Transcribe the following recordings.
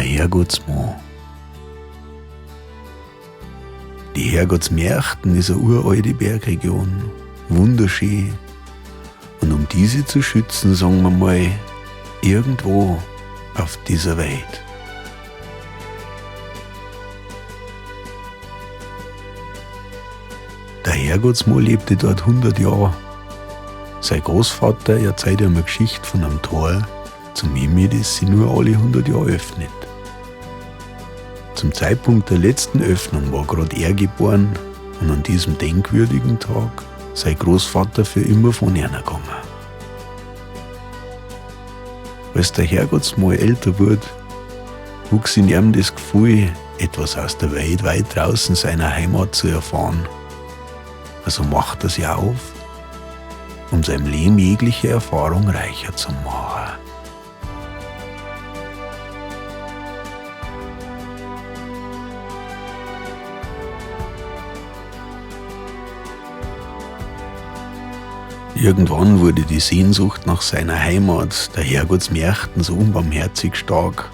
Herrgottsmann. Die Herrgottsmärchten ist eine uralte Bergregion, wunderschön. Und um diese zu schützen, sagen wir mal, irgendwo auf dieser Welt. Der Herrgottsmann lebte dort 100 Jahre. Sein Großvater erzählt ihm eine Geschichte von einem Tor zum Himmel, das sich nur alle 100 Jahre öffnet. Zum Zeitpunkt der letzten Öffnung war gerade er geboren und an diesem denkwürdigen Tag sein Großvater für immer von ihr gegangen. Als der Herrgottsmann älter wurde, wuchs in ihm das Gefühl, etwas aus der Welt weit draußen seiner Heimat zu erfahren. Also macht er sich auf, um seinem Leben jegliche Erfahrung reicher zu machen. Irgendwann wurde die Sehnsucht nach seiner Heimat, der Herrgottsmärchten, so unbarmherzig stark,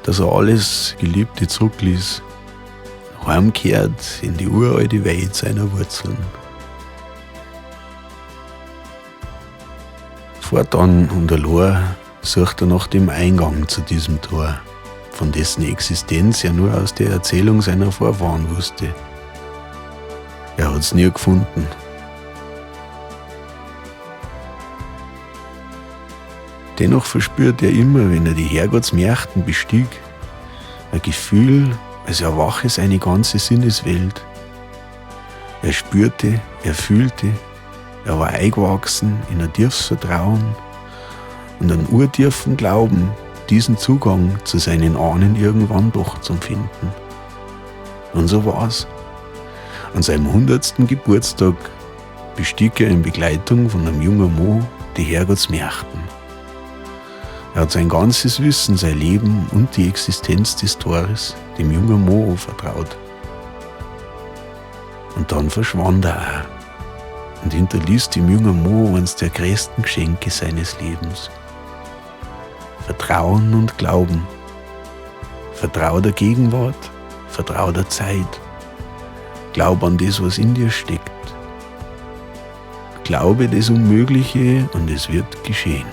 dass er alles Geliebte zurückließ, heimkehrt in die uralte Welt seiner Wurzeln. Fortan und allein sucht er nach dem Eingang zu diesem Tor, von dessen Existenz er nur aus der Erzählung seiner Vorfahren wusste. Er hat's nie gefunden. Dennoch verspürt er immer, wenn er die Herrgottsmärchten bestieg, ein Gefühl, als erwache seine ganze Sinneswelt. Er spürte, er fühlte, er war eingewachsen in ein tiefes Vertrauen und einen urtiefen Glauben, diesen Zugang zu seinen Ahnen irgendwann doch zu finden. Und so war's. An seinem 100. Geburtstag bestieg er in Begleitung von einem jungen Mann die Herrgottsmärchten. Er hat sein ganzes Wissen, sein Leben und die Existenz des Tores dem jungen Mann anvertraut. Und dann verschwand er auch und hinterließ dem jungen Mann eines der größten Geschenke seines Lebens. Vertrauen und Glauben. Vertrau der Gegenwart, vertrau der Zeit. Glaub an das, was in dir steckt. Glaube das Unmögliche und es wird geschehen.